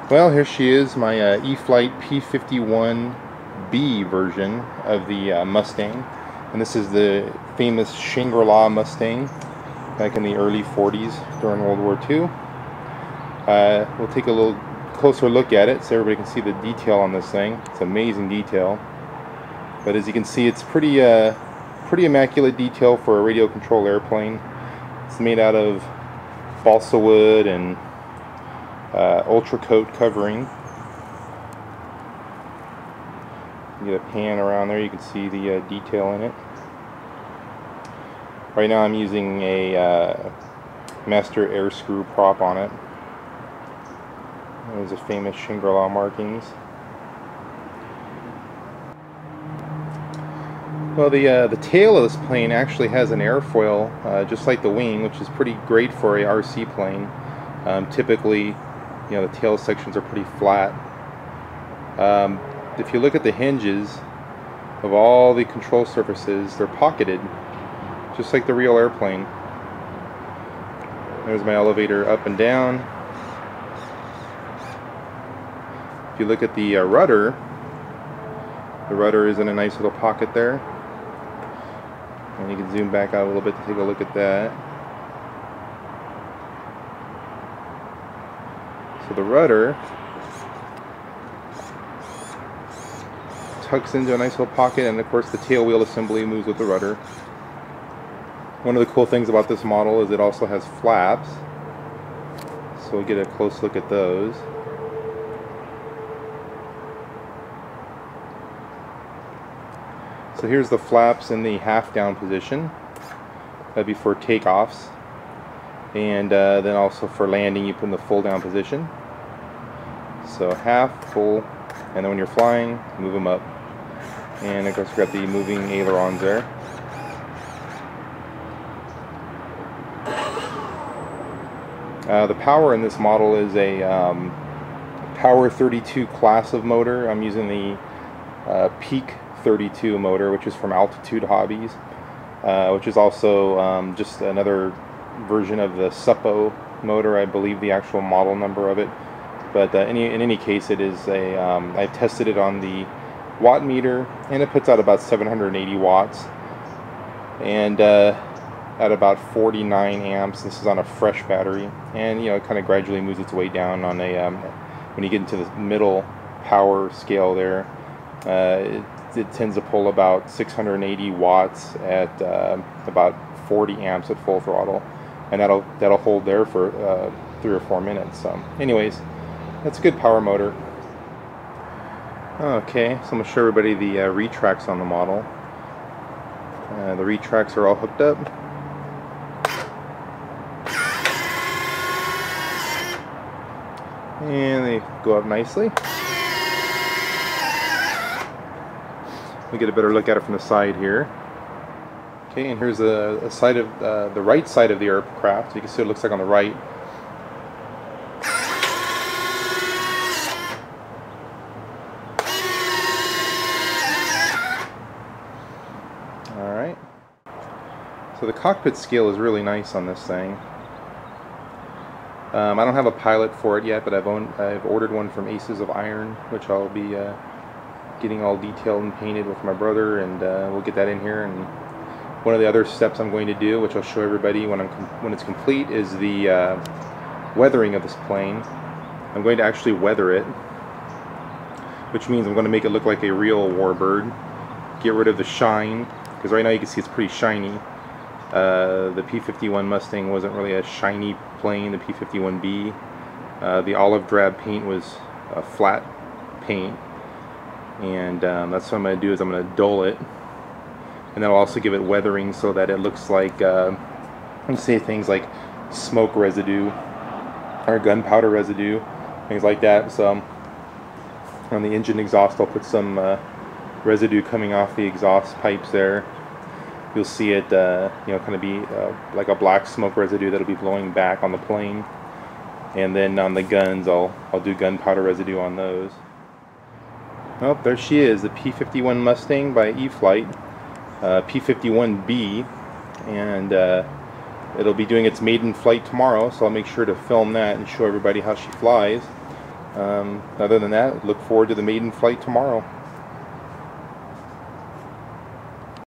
Well, here she is, my E-Flite P-51B version of the Mustang. And this is the famous Shangri-La Mustang back in the early 40s during World War II. We'll take a little closer look at it so everybody can see the detail on this thing. It's amazing detail. But as you can see, it's pretty immaculate detail for a radio control airplane. It's made out of balsa wood and ultra coat covering. You get a pan around there, you can see the detail in it. Right now I'm using a master air screw prop on it. There's the famous Shangri-La markings. Well, the tail of this plane actually has an airfoil, just like the wing, which is pretty great for a RC plane. Typically, the tail sections are pretty flat. If you look at the hinges of all the control surfaces, they're pocketed, just like the real airplane. There's my elevator up and down. If you look at the rudder is in a nice little pocket there. And you can zoom back out a little bit to take a look at that. So the rudder tucks into a nice little pocket, and of course the tail wheel assembly moves with the rudder. One of the cool things about this model is it also has flaps, so we'll get a close look at those. So here's the flaps in the half down position. That'd be for takeoffs. And then also for landing, you put in the full down position. So half, full, and then when you're flying, move them up. And of course we've got the moving ailerons there. The power in this model is a Power 32 class of motor. I'm using the Peak 32 motor, which is from Altitude Hobbies, which is also just another version of the Suppo motor. I believe the actual model number of it, but in any case, it is a I've tested it on the watt meter, and it puts out about 780 watts, and at about 49 amps. This is on a fresh battery, and it kind of gradually moves its way down on a when you get into the middle power scale there. It tends to pull about 680 watts at about 40 amps at full throttle, and that'll hold there for 3 or 4 minutes. Anyways, that's a good power motor. Okay, so I'm going to show everybody the retracts on the model. The retracts are all hooked up. And they go up nicely. We get a better look at it from the side here. Okay, and here's a side of the right side of the aircraft. So you can see what it looks like on the right. All right. So the cockpit scale is really nice on this thing. I don't have a pilot for it yet, but I've ordered one from Aces of Iron, which I'll be getting all detailed and painted with my brother, and we'll get that in here. And one of the other steps I'm going to do, which I'll show everybody when it's complete, is the weathering of this plane. I'm going to actually weather it, which means I'm going to make it look like a real warbird. Get rid of the shine, because right now you can see it's pretty shiny. The P-51 Mustang wasn't really a shiny plane. The P-51B, the olive drab paint was a flat paint. And that's what I'm going to do, is I'm going to dull it, and then I'll also give it weathering so that it looks like let's say things like smoke residue or gunpowder residue, things like that. So on the engine exhaust I'll put some residue coming off the exhaust pipes there. You'll see it kind of be like a black smoke residue that'll be blowing back on the plane, and then on the guns I'll do gunpowder residue on those. Oh, there she is, the P-51 Mustang by E-Flite, P-51B, and it'll be doing its maiden flight tomorrow, so I'll make sure to film that and show everybody how she flies. Other than that, look forward to the maiden flight tomorrow.